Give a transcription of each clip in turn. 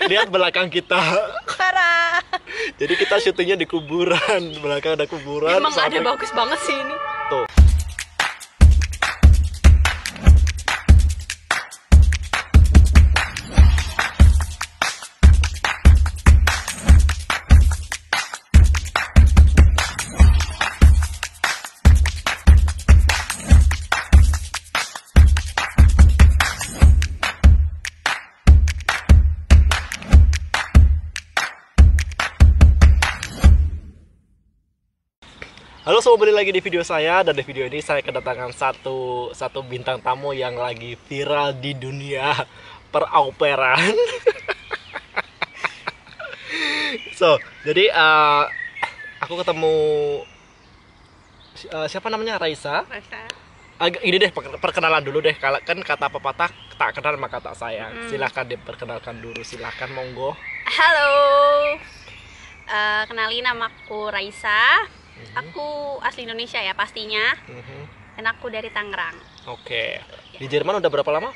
Lihat belakang kita. Parah. Jadi kita syutingnya di kuburan. Belakang ada kuburan. Emang ada bagus banget sih ini. Tuh. Halo semua, kembali lagi di video saya. Dan di video ini saya kedatangan satu bintang tamu yang lagi viral di dunia perauperan. Jadi aku ketemu siapa namanya, Raisa. Ini deh, perkenalan dulu deh. Kan kata pepatah, tak kenal maka tak sayang. Silahkan diperkenalkan dulu, silahkan, monggo. Halo. Kenalin, namaku Raisa. Aku asli Indonesia ya pastinya. Dan aku dari Tangerang. Oke. Di Jerman udah berapa lama?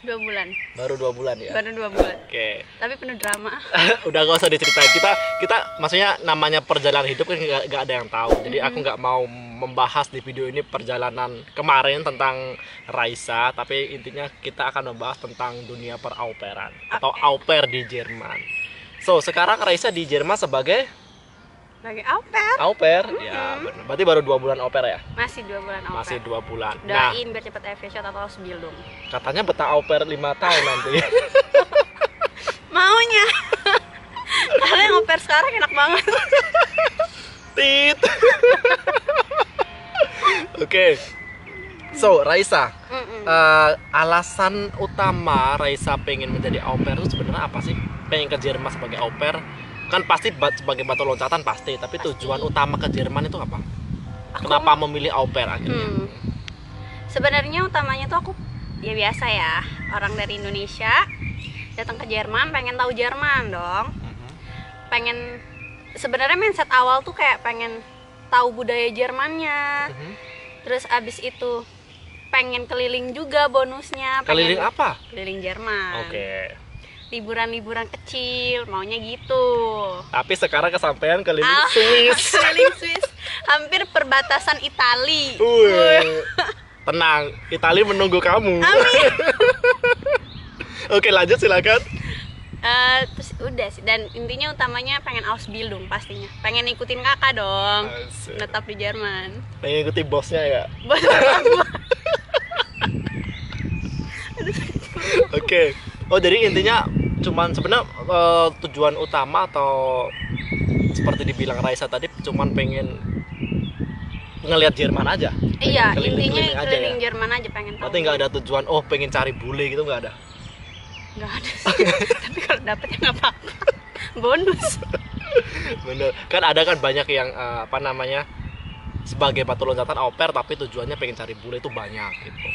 2 bulan. Baru 2 bulan ya? Baru 2 bulan. Oke. Tapi penuh drama. Udah gak usah diceritain. Kita maksudnya namanya perjalanan hidup kan gak ada yang tahu. Jadi aku nggak mau membahas di video ini perjalanan kemarin tentang Raisa, tapi intinya kita akan membahas tentang dunia perauperan atau au pair di Jerman. Sekarang Raisa di Jerman sebagai au pair. Ya, benar. Berarti baru 2 bulan au pair ya? Masih 2 bulan au pair. Masih 2 bulan. Doain biar cepet FV shot atau Ausbildung. Katanya betah au pair 5 tahun nanti. Maunya. Karena yang au pair sekarang enak banget. Tit. Oke. Raisa, alasan utama Raisa pengen menjadi au pair itu sebenarnya apa sih? Pengen ke Jerman sebagai au pair? Kan pasti sebagai batu loncatan pasti, tapi tujuan utama ke Jerman itu apa? Kenapa memilih au pair akhirnya? Sebenarnya utamanya tuh aku ya biasa ya, orang dari Indonesia datang ke Jerman, pengen tahu Jerman dong. Pengen, sebenarnya mindset awal tuh kayak pengen tahu budaya Jermannya. Terus abis itu pengen keliling juga bonusnya. Keliling apa? Keliling Jerman. Oke. Liburan-liburan kecil, maunya gitu. Tapi sekarang kesampaian keliling Swiss. Keliling Swiss, hampir perbatasan Itali. Tenang, Itali menunggu kamu. Amin. Oke, lanjut silakan. Terus udah sih, dan intinya utamanya pengen Ausbildung pastinya. Pengen ikutin kakak dong. Tetap di Jerman. Pengen ikuti bosnya ya. Bos apa? Oke. Oh, jadi intinya cuman sebenarnya tujuan utama atau seperti dibilang Raisa tadi cuman pengen ngelihat Jerman aja. Iya, Keliling intinya aja keliling ya? Jerman aja, pengen tahu. Berarti nggak ada tujuan, oh pengen cari bule gitu, nggak ada? Nggak ada sih. Tapi kalau dapet ya nggak apa-apa. Bonus. Bener. Kan ada kan banyak yang apa namanya, sebagai batu loncatan au pair tapi tujuannya pengen cari bule, itu banyak gitu.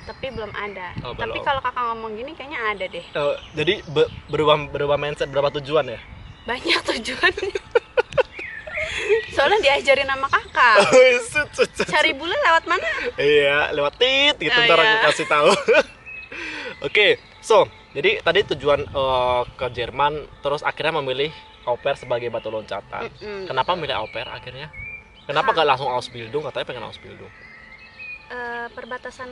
Tapi belum ada. Oh, tapi belum. kalau kakak ngomong gini kayaknya ada deh. Jadi berubah mindset, berapa tujuan ya? Banyak tujuannya. Soalnya diajarin sama kakak. Cari bule lewat mana? Iya, lewat tit gitu, ntar aku iya. kasih tahu. Oke, jadi tadi tujuan ke Jerman, terus akhirnya memilih au pair sebagai batu loncatan. Kenapa memilih au pair akhirnya? Kenapa gak langsung Ausbildung? Katanya pengen Ausbildung. Perbatasan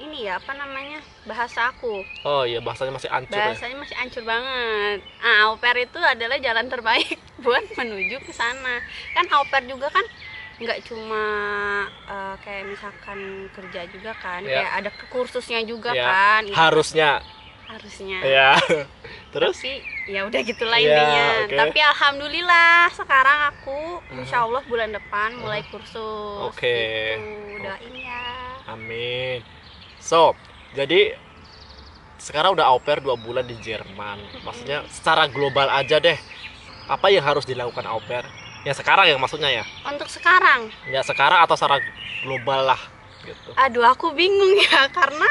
ini ya, apa namanya, bahasa aku. Oh iya, bahasanya masih hancur. Bahasanya masih hancur banget. Au pair itu adalah jalan terbaik buat menuju ke sana. Kan au pair juga kan nggak cuma kayak misalkan kerja juga kan, kayak ada kursusnya juga kan. Harusnya. Ya. Terus? Tapi ya udah gitulah intinya. Tapi alhamdulillah sekarang aku insya Allah bulan depan mulai kursus. Gitu. Doain ya. Amin. Jadi sekarang udah au pair 2 bulan di Jerman. Maksudnya secara global aja deh, apa yang harus dilakukan au pair? Ya sekarang ya maksudnya ya? Untuk sekarang? Ya sekarang atau secara global lah gitu. Aduh, aku bingung ya, karena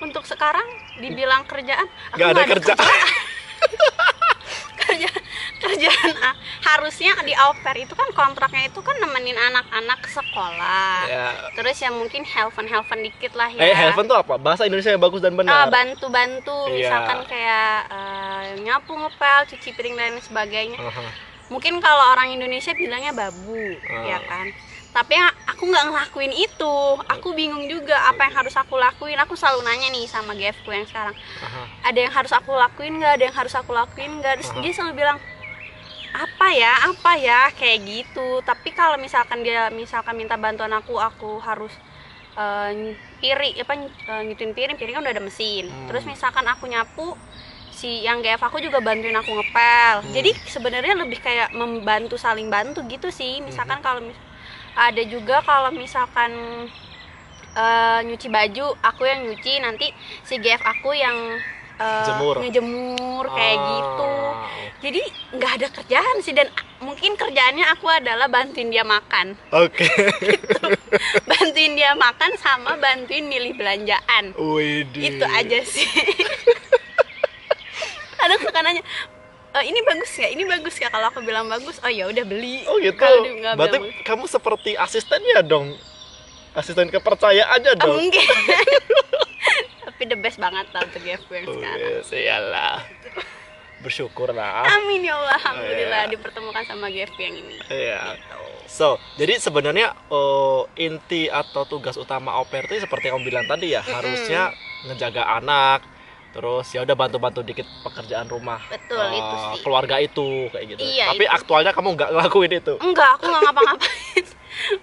untuk sekarang dibilang kerjaan, aku nggak ada kerjaan. Kerjaan harusnya di au pair itu kan kontraknya itu kan nemenin anak-anak ke sekolah. Terus ya mungkin helpen dikit lah ya. Helpen tuh apa? Bahasa Indonesia yang bagus dan benar. Bantu-bantu, misalkan kayak ada yang nyapu, ngepel, cuci piring dan lain sebagainya. Aha. Mungkin kalau orang Indonesia bilangnya babu, ya kan. Tapi aku nggak ngelakuin itu. Aku bingung juga apa yang harus aku lakuin. Aku selalu nanya nih sama GF ku yang sekarang. Ada yang harus aku lakuin nggak? Ada yang harus aku lakuin nggak? Terus dia selalu bilang apa ya kayak gitu. Tapi kalau misalkan dia minta bantuan aku harus nyuciin piring kan udah ada mesin. Terus misalkan aku nyapu, si yang GF aku juga bantuin aku ngepel. Jadi sebenarnya lebih kayak membantu, saling bantu gitu sih. Misalkan kalau ada juga kalau misalkan nyuci baju, aku yang nyuci, nanti si GF aku yang ngejemur kayak gitu. Jadi nggak ada kerjaan sih, dan mungkin kerjaannya aku adalah bantuin dia makan. Oke. Gitu. Bantuin dia makan sama bantuin milih belanjaan. Widih. Itu aja sih. Kadang suka nanya, ini bagus ya. Kalau aku bilang bagus, oh ya udah beli. Oh gitu. Kalau dia nggak Berarti bilang, kamu seperti asistennya dong. Asisten kepercayaannya dong. mungkin. Tapi the best banget tau untuk GF yang sekarang. Iyalah. Bersyukur lah. Amin ya Allah, alhamdulillah dipertemukan sama GF yang ini. Iya. So, jadi sebenarnya inti atau tugas utama au pair itu seperti yang kamu bilang tadi ya, harusnya ngejaga anak, terus ya udah bantu-bantu dikit pekerjaan rumah. Betul, itu sih. Keluarga itu kayak gitu. Iya, Tapi itu. Aktualnya kamu nggak ngelakuin itu. Enggak, aku nggak ngapa-ngapain.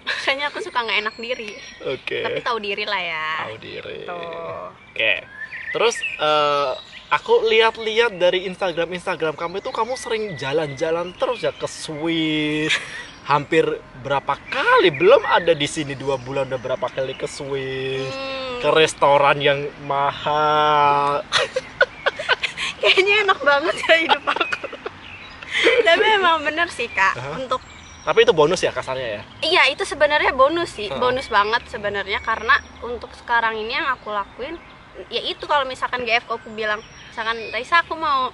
Makanya aku suka nggak enak diri. Oke. Tapi tahu diri lah ya. Tahu diri. Tuh. Oke. Terus aku lihat-lihat dari Instagram kamu itu, kamu sering jalan-jalan terus ya ke Swiss. Hampir berapa kali, belum ada di sini 2 bulan udah berapa kali ke Swiss, ke restoran yang mahal. Kayaknya enak banget ya hidup aku. Tapi emang bener sih Kak, untuk Tapi itu bonus ya kasarnya ya? iya itu sebenarnya bonus sih, bonus banget sebenarnya, karena untuk sekarang ini yang aku lakuin ya itu, kalau misalkan GF aku bilang, misalkan Raisa aku mau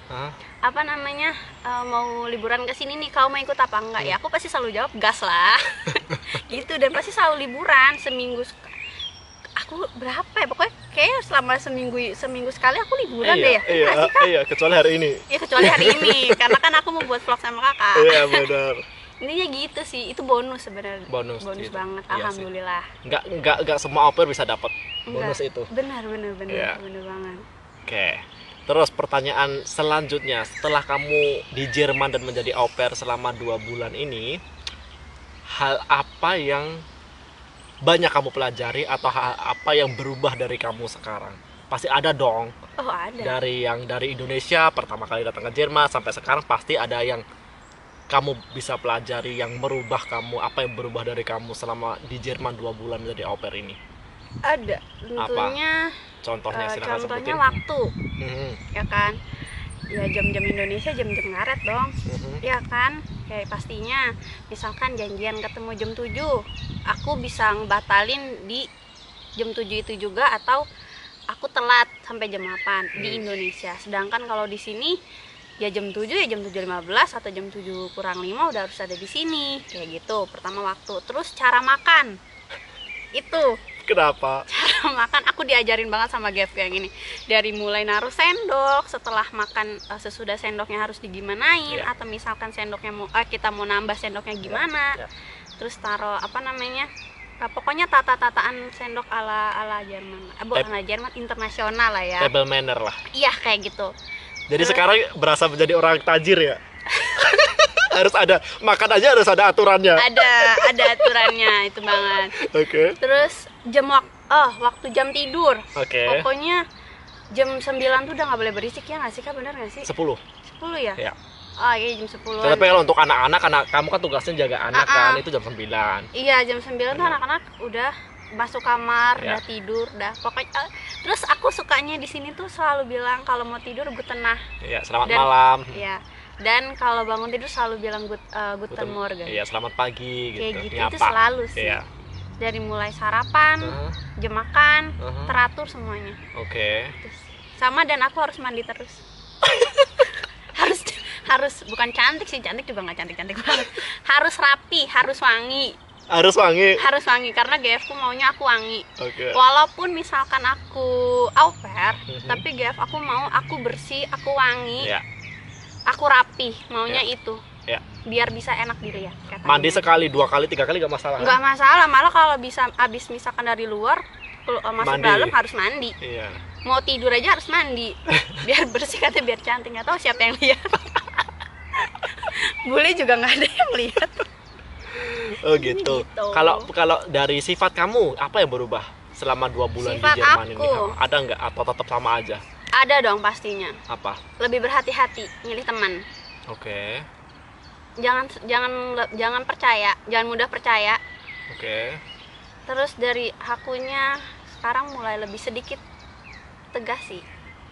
mau liburan ke sini nih, kau mau ikut apa enggak? Ya aku pasti selalu jawab gas lah. Gitu, dan pasti selalu liburan seminggu. Aku berapa ya, pokoknya kayak selama seminggu sekali aku liburan deh ya. Iya, kecuali hari ini. Ya kecuali hari ini, karena kan aku mau buat vlog sama kakak. Iya benar. Intinya gitu sih, itu bonus sebenarnya. Bonus gitu. Banget, Iya alhamdulillah. Nggak semua au pair bisa dapat bonus itu. Benar Iya. banget. Oke. Terus pertanyaan selanjutnya, setelah kamu di Jerman dan menjadi au pair selama 2 bulan ini, hal apa yang banyak kamu pelajari atau hal apa yang berubah dari kamu sekarang? Pasti ada dong. Oh ada. Dari Indonesia pertama kali datang ke Jerman sampai sekarang pasti ada yang kamu bisa pelajari yang merubah kamu. Apa yang berubah dari kamu selama di Jerman 2 bulan menjadi au pair ini? Ada, tentunya. Contohnya silakan contohnya sebutin. waktu, Mhm. ya kan? Ya jam-jam Indonesia, jam-jam ngaret dong. Mhm. Ya kan? Kayak pastinya misalkan janjian ketemu jam 7, aku bisa ngebatalin di jam 7 itu juga, atau aku telat sampai jam 8 di Indonesia. Sedangkan kalau di sini ya jam 7 ya jam 7.15 atau jam 7 kurang 5 udah harus ada di sini. Kayak gitu. Pertama waktu. Terus cara makan. Itu Kenapa? cara makan aku diajarin banget sama GF yang ini. Dari mulai naruh sendok, setelah makan sesudah sendoknya harus digimanain, atau misalkan sendoknya kita mau nambah sendoknya gimana. Terus taruh pokoknya tata-tataan sendok ala Jerman. Bukan ala Jerman, internasional lah ya. Table manner lah. Iya kayak gitu. Jadi sekarang berasa menjadi orang tajir ya? Harus ada, makan aja harus ada aturannya. Ada aturannya itu banget. Oke. Terus waktu jam tidur. Oke. Pokoknya jam 9 tuh udah nggak boleh berisik, ya nggak sih Kak, bener nggak sih? 10. 10 ya? Ya. Oh iya jam 10. Tapi kalau untuk anak-anak, karena kamu kan tugasnya jaga anak kan, itu jam 9. Iya jam 9 tuh anak-anak udah masuk kamar, udah tidur, udah pokoknya. Terus aku sukanya di sini tuh selalu bilang kalau mau tidur gutenah. Iya, selamat malam. Iya. Dan kalau bangun tidur selalu bilang guten morgen. Iya, selamat pagi gitu. Kayak gitu Nyapa. itu selalu sih. Iya. Dari mulai sarapan, jam makan, teratur semuanya. Oke. Terus, sama, dan aku harus mandi terus. harus bukan cantik sih, cantik juga nggak cantik banget. Harus rapi, harus wangi. Harus wangi Karena GF ku maunya aku wangi. Oke. Walaupun misalkan aku au pair, tapi GF aku mau aku bersih, aku wangi. Iya. aku rapi, maunya itu. Ya. Biar bisa enak dilihat. Mandi sekali, 2 kali, 3 kali nggak masalah. Nggak masalah, malah kalau bisa abis misalkan dari luar masuk Mandi. dalam harus mandi. Iya. Mau tidur aja harus mandi. Biar bersih, katanya biar cantik. Nggak tahu siapa yang lihat. Bule juga nggak ada yang lihat. Oh gitu. Gitu. Kalau dari sifat kamu apa yang berubah selama 2 bulan Sifat di Jerman ini? aku. Ada nggak atau tetap sama aja? Ada dong pastinya. Apa? Lebih berhati-hati milih teman. Oke. Jangan percaya, jangan mudah percaya. Oke. Terus dari akunya sekarang mulai lebih sedikit tegas sih.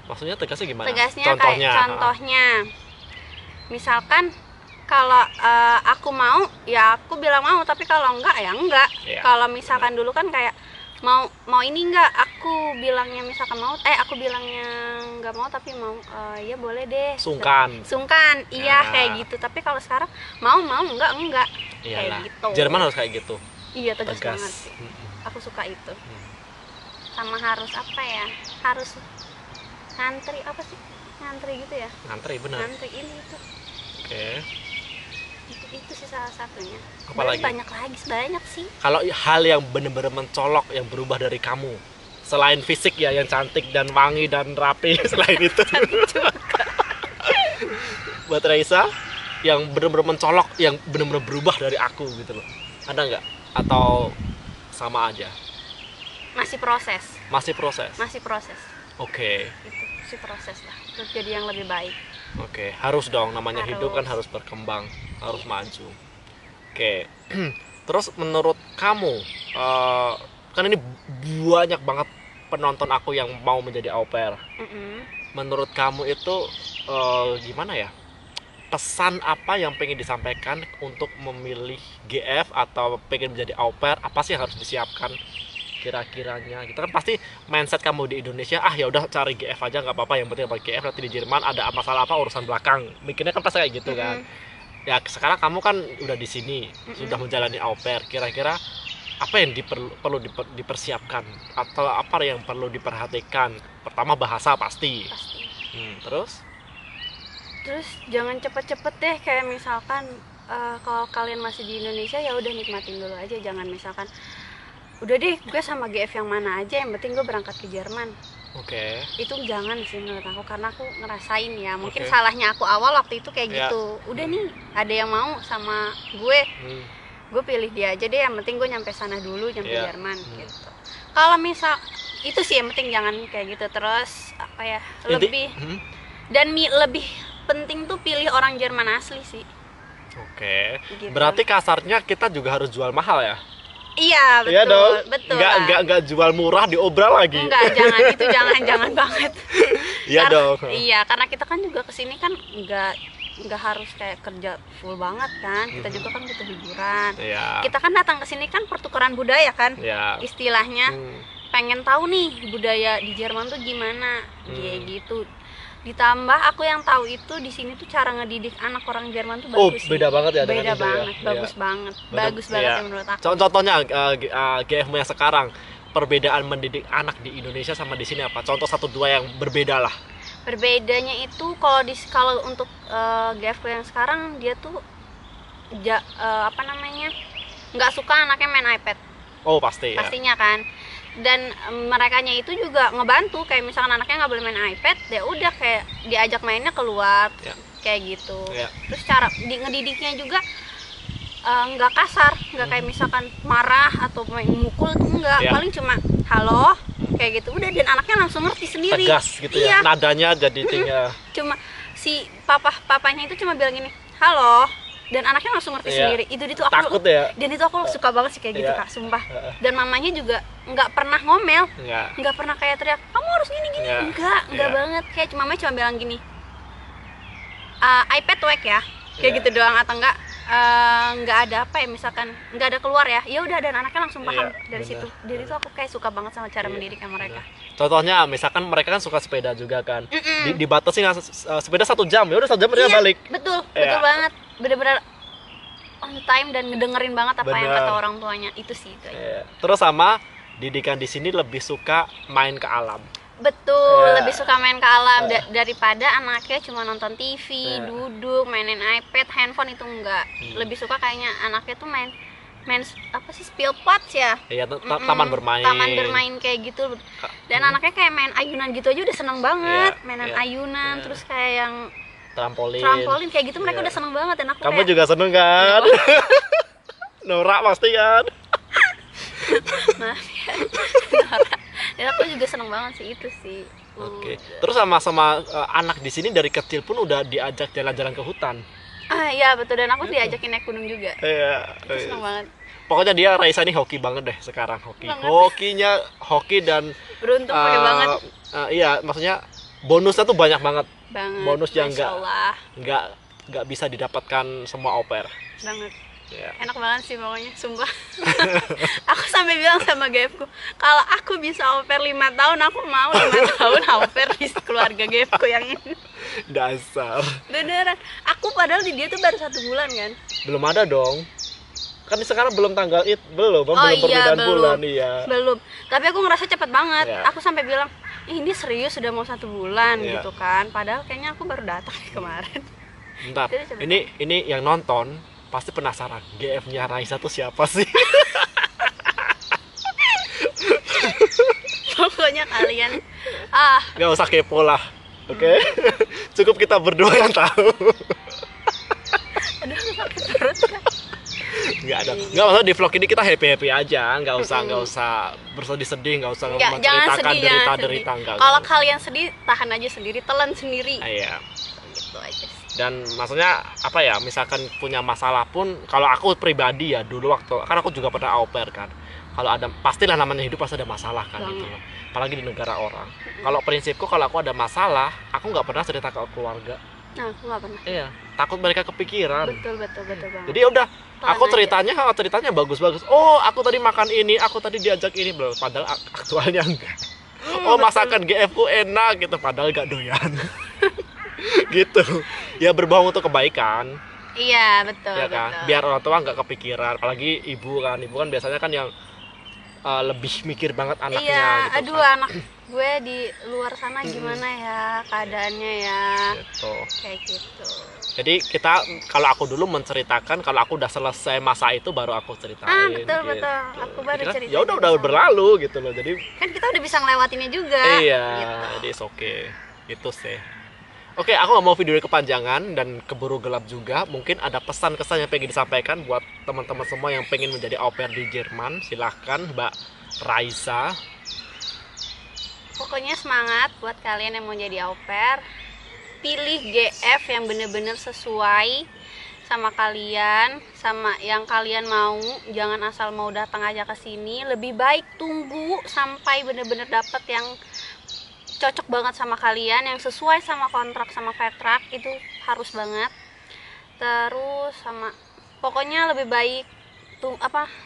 Maksudnya tegasnya gimana? Tegasnya Contohnya. kayak contohnya. Misalkan kalau aku mau ya aku bilang mau, tapi kalau enggak ya enggak. Iya. Kalau misalkan dulu kan kayak mau ini enggak, aku bilangnya misalkan mau, aku bilangnya enggak mau tapi mau, ya boleh deh. Sungkan. Iya Nah. kayak gitu. Tapi kalau sekarang mau enggak Iyalah. kayak gitu. Jerman harus kayak gitu. Iya tegas Tegas. banget sih. Aku suka itu. Hmm. Sama harus apa ya? Harus ngantri apa sih? Ngantri gitu ya? Ngantri bener. Ngantri ini itu. Oke. Itu sih salah satunya. Apalagi? Banyak lagi, banyak sih. Kalau hal yang bener-bener mencolok yang berubah dari kamu selain fisik ya yang cantik dan wangi dan rapi selain itu. Buat Raisa yang bener-bener mencolok, yang bener-bener berubah dari aku gitu loh. Ada nggak? Atau sama aja? Masih proses. Masih proses. Masih proses. Oke. Itu sih proses lah. Terus jadi yang lebih baik. Oke, harus dong, namanya Harus. hidup kan harus berkembang, harus maju. Oke, terus menurut kamu, kan ini banyak banget penonton aku yang mau menjadi au pair. Menurut kamu itu gimana ya? Pesan apa yang pengen disampaikan untuk memilih GF atau pengen menjadi au pair? Apa sih yang harus disiapkan? Kira-kiranya kita kan pasti mindset kamu di Indonesia ya udah cari GF aja nggak apa-apa, yang penting dapat GF, nanti di Jerman ada masalah apa urusan belakang, mikirnya kan pasti kayak gitu kan. Ya sekarang kamu kan udah di sini, sudah menjalani au pair, kira-kira apa yang perlu dipersiapkan atau apa yang perlu diperhatikan? Pertama bahasa pasti. Terus jangan cepet-cepet deh, kayak misalkan kalau kalian masih di Indonesia ya udah nikmatin dulu aja. Jangan misalkan udah deh gue sama GF yang mana aja, yang penting gue berangkat ke Jerman. Oke. Itu jangan sih menurut aku, karena aku ngerasain ya, mungkin Oke. salahnya aku awal waktu itu kayak Ya. gitu. Udah nih ada yang mau sama gue pilih dia aja deh, yang penting gue nyampe sana dulu, nyampe Ya. Jerman gitu. Kalau misal itu sih yang penting, jangan kayak gitu. Terus apa ya, lebih lebih penting tuh pilih orang Jerman asli sih. Oke. Gitu. Berarti kasarnya kita juga harus jual mahal ya? Iya betul, Iya dong. betul. Nggak jual murah diobral lagi. Enggak, jangan banget. Iya dong. Iya, karena kita kan juga kesini kan nggak harus kayak kerja full banget kan. Kita juga kan butuh hiburan. Iya. Kita kan datang ke sini kan pertukaran budaya kan. Iya. Istilahnya pengen tahu nih budaya di Jerman tuh gimana, kayak gitu. Ditambah aku yang tahu itu di sini tuh cara ngedidik anak orang Jerman tuh bagus. beda banget ya dengan Beda Indo ya? banget, bagus Iya. banget. Bener, Bagus banget iya. ya menurut aku. Contohnya GF yang sekarang, perbedaan mendidik anak di Indonesia sama di sini apa? Contoh 1-2 yang berbeda lah. Berbedanya itu kalau untuk GF yang sekarang dia tuh nggak suka anaknya main iPad. Oh pasti ya. Pastinya kan. Dan merekanya itu juga ngebantu, kayak misalkan anaknya nggak boleh main iPad, ya udah kayak diajak mainnya keluar, Ya. kayak gitu. Ya. Terus cara ngedidiknya juga nggak kasar, nggak kayak misalkan marah atau main mukul tuh enggak, Ya. paling cuma halo kayak gitu udah, dan anaknya langsung ngerti sendiri. Tegas gitu Iya. ya. Nadanya jadi tinggal. Cuma si papanya itu cuma bilang gini halo, dan anaknya langsung ngerti Iya. sendiri. Itu aku Takut ya? dan itu aku suka banget sih kayak gitu Iya. Kak, sumpah. Dan mamanya juga nggak pernah ngomel, Enggak. nggak pernah kayak teriak kamu harus gini Iya. enggak Iya. banget. Kayak mamanya cuma bilang gini, iPad wek ya, kayak Iya. gitu doang. Atau nggak ada apa ya, misalkan nggak ada keluar ya udah, dan anaknya langsung paham Iya, dari benar, situ. Dari itu aku kayak suka banget sama cara Iya, mendidiknya mereka. Contohnya misalkan mereka kan suka sepeda juga kan. Dibatasi sepeda 1 jam, ya udah 1 jam dia Iya, balik. betul Iya. banget, bener-bener on time dan ngedengerin banget apa yang Bener. kata orang tuanya. Itu sih itu aja. Iya. Terus sama didikan di sini lebih suka main ke alam. Betul, Ya. lebih suka main ke alam daripada anaknya cuma nonton TV, Ya. duduk, mainin iPad, handphone itu enggak. Lebih suka kayaknya anaknya tuh main apa sih, spill pots ya? Iya, taman bermain. Taman bermain kayak gitu. Dan anaknya kayak main ayunan gitu aja udah seneng banget. Iya, Mainan iya, ayunan, iya. terus kayak yang Trampolin. kayak gitu mereka Iya. udah seneng banget. Dan aku Kamu kayak juga seneng kan? Norak pasti kan? maaf ya. Nora. Dan aku juga seneng banget sih itu sih. Oke. Terus sama anak di sini dari kecil pun udah diajak jalan-jalan ke hutan. Ah iya betul, dan aku diajakin naik gunung juga. Iya. Itu seneng banget. Pokoknya dia Raisa ini hoki banget deh sekarang, hoki. Banget. Hokinya hoki dan Beruntung punya banget. Iya, maksudnya bonusnya tuh banyak banget. Banget. Bonus yang Masya Allah. nggak bisa didapatkan semua au pair. Banget. Ya. Enak banget sih pokoknya, sumpah. Aku sampai bilang sama GF-ku, kalau aku bisa au pair 5 tahun, aku mau 5 tahun au pair di keluarga GF-ku yang ini. Dasar. Beneran. Aku padahal di dia tuh baru 1 bulan kan. Belum ada dong. Kan sekarang belum tanggal belum perbedaan bulan, iya. Belum. Tapi aku ngerasa cepet banget. Ya. Aku sampai bilang, ini serius sudah mau 1 bulan Ya. gitu kan. Padahal kayaknya aku baru datang kemarin. Bentar. Jadi cepet Ini yang nonton pasti penasaran. GF-nya Raisa tuh siapa sih? Pokoknya kalian Nggak usah kepo lah. Oke. Cukup kita berdua yang tahu. aduh sakit perut kan. Nggak ada. Nggak masalah, di vlog ini kita happy aja. Nggak usah bersedih-sedih, nggak usah Jangan menceritakan sedih, jangan derita-derita. sedih. Nggak. Kalau kalian sedih, tahan aja sendiri, telan sendiri. Iya. Gitu aja sih. Dan maksudnya apa ya, misalkan punya masalah pun, kalau aku pribadi ya dulu waktu, kan aku juga pernah au pair kan, kalau ada, pastilah namanya hidup pasti ada masalah kan gitu loh. Apalagi di negara orang. Kalau prinsipku, kalau aku ada masalah, aku nggak pernah cerita ke keluarga. Nah, aku nggak pernah. Iya, takut mereka kepikiran. Betul banget. Jadi ya udah, Pelan aku aja. ceritanya bagus-bagus. Oh, aku tadi makan ini, aku tadi diajak ini, belum. Padahal aktualnya enggak. Oh, betul. masakan GF ku enak gitu, padahal gak doyan. Gitu. Ya berbohong untuk kebaikan, Iya, betul. ya kan. betul. Biar orang tua nggak kepikiran. Apalagi ibu kan biasanya kan yang lebih mikir banget anaknya. Iya, gitu aduh kan. anak gue di luar sana gimana ya keadaannya ya. Gitu. Kayak gitu. Jadi kita, kalau aku dulu menceritakan, kalau aku udah selesai masa itu baru aku ceritain. Betul. gitu. Aku baru Jadi kan, cerita ya udah juga sama. berlalu gitu loh. Jadi Kan kita udah bisa ngelewatinnya juga. iya, Gitu. jadi oke. Itu sih. Oke, aku nggak mau videonya kepanjangan dan keburu gelap juga. Mungkin ada pesan-kesan yang pengen disampaikan buat teman-teman semua yang pengen menjadi au pair di Jerman. Silahkan Mbak Raisa. Pokoknya semangat buat kalian yang mau jadi au pair. Pilih GF yang bener-bener sesuai sama kalian, sama yang kalian mau. Jangan asal mau datang aja ke sini. Lebih baik tunggu sampai bener-bener dapet yang cocok banget sama kalian, yang sesuai sama kontrak sama Vertrag, itu harus banget. Terus sama pokoknya lebih baik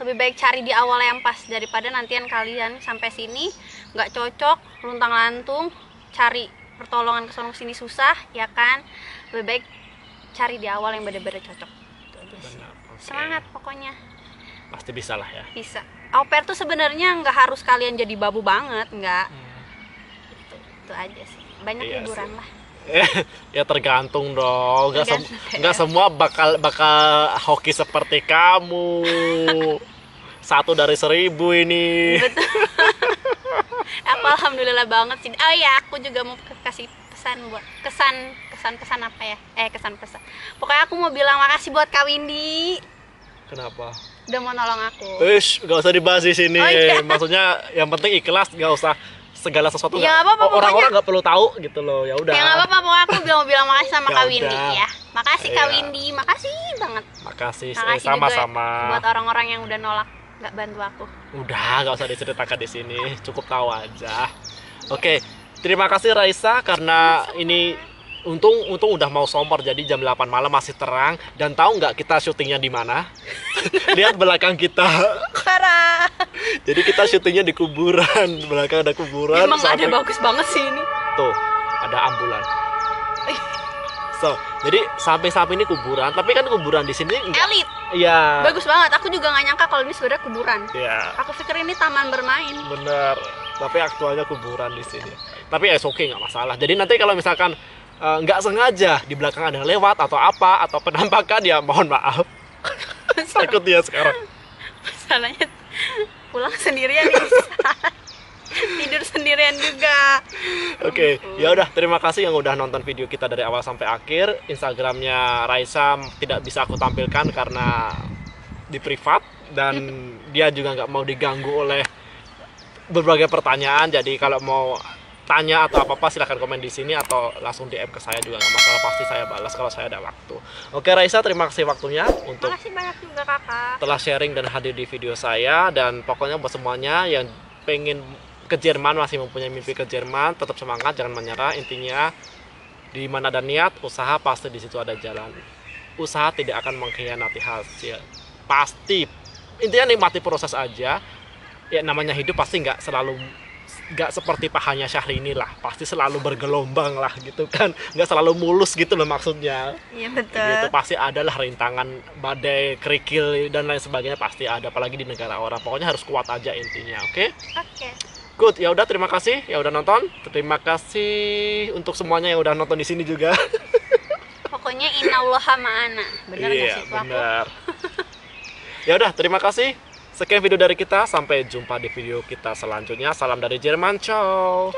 lebih baik cari di awal yang pas daripada nantian kalian sampai sini nggak cocok, luntang-lantung cari pertolongan ke sono sini susah, ya kan. Lebih baik cari di awal yang bener-bener cocok. Itu aja sih. Benar, oke. Semangat pokoknya, Pasti bisa lah ya. bisa. Au pair tuh sebenarnya nggak harus kalian jadi babu banget, nggak. Itu aja sih, banyak Iya hiburan sih. lah. Ya tergantung dong. Tergantung, Nggak semua bakal hoki seperti kamu. 1 dari 1000 ini. Betul. Aku alhamdulillah banget sih. Oh ya, aku juga mau kasih pesan buat pesan apa ya, pesan pokoknya aku mau bilang makasih buat Kak Windy Kenapa? udah mau nolong aku. Nggak usah dibahas di sini. Oh, iya. Maksudnya yang penting ikhlas, nggak usah segala sesuatu. Ya, nggak apa-apa, Orang-orang nggak perlu tahu gitu loh. Ya udah. Ya nggak apa-apa, pokoknya aku mau bilang makasih sama Ya Kak Windy udah. ya. Makasih Kak Iya. Windy, makasih banget. Makasih. Makasih Sama-sama. juga buat orang-orang yang udah nolak nggak bantu aku. Udah, nggak usah diceritakan di sini. Cukup tahu aja. Oke, terima kasih Raisa karena ini untung udah mau sombor, jadi jam 8 malam masih terang. Dan tahu nggak kita syutingnya di mana? Lihat belakang kita. Parah. Jadi kita syutingnya di kuburan. Belakang ada kuburan. Emang ada samping- bagus banget sih ini. Tuh, ada ambulan. So, jadi samping-samping ini kuburan, tapi kan kuburan di sini enggak. Elit. Iya. Bagus banget. Aku juga nggak nyangka kalau ini sebenarnya kuburan. Iya. Aku pikir ini taman bermain. Bener. Tapi aktualnya kuburan di sini. Tapi oke, nggak masalah. Jadi nanti kalau misalkan nggak sengaja di belakang ada yang lewat atau apa atau penampakan, ya mohon maaf. Takut dia sekarang. Masalahnya pulang sendirian nih. Tidur sendirian juga. Oke, ya udah, terima kasih yang udah nonton video kita dari awal sampai akhir. Instagramnya Raisa tidak bisa aku tampilkan karena di privat dan dia juga nggak mau diganggu oleh berbagai pertanyaan. Jadi kalau mau tanya atau apa-apa silahkan komen di sini atau langsung DM ke saya juga nggak masalah, pasti saya balas kalau saya ada waktu. Oke Raisa, terima kasih waktunya untuk Makasih banyak juga kakak. telah sharing dan hadir di video saya. Dan pokoknya buat semuanya yang pengen ke Jerman, masih mempunyai mimpi ke Jerman, tetap semangat, jangan menyerah. Intinya di mana ada niat, usaha pasti di situ ada jalan. Usaha tidak akan mengkhianati hasil. Pasti. Intinya nikmati proses aja. Ya namanya hidup pasti nggak seperti pahanya Syahrini lah, pasti selalu bergelombang lah gitu kan, nggak selalu mulus gitu loh maksudnya. Iya betul. Gitu, pasti adalah rintangan, badai, kerikil dan lain sebagainya, pasti ada, apalagi di negara orang. Pokoknya harus kuat aja intinya, oke? Oke. Good, ya udah, terima kasih ya udah nonton. Terima kasih untuk semuanya yang udah nonton di sini juga. Pokoknya innallaha ma'ana. Bener nggak Iya, sih tuh aku? benar. Ya udah, terima kasih. Sekian video dari kita, sampai jumpa di video kita selanjutnya. Salam dari Jerman, ciao.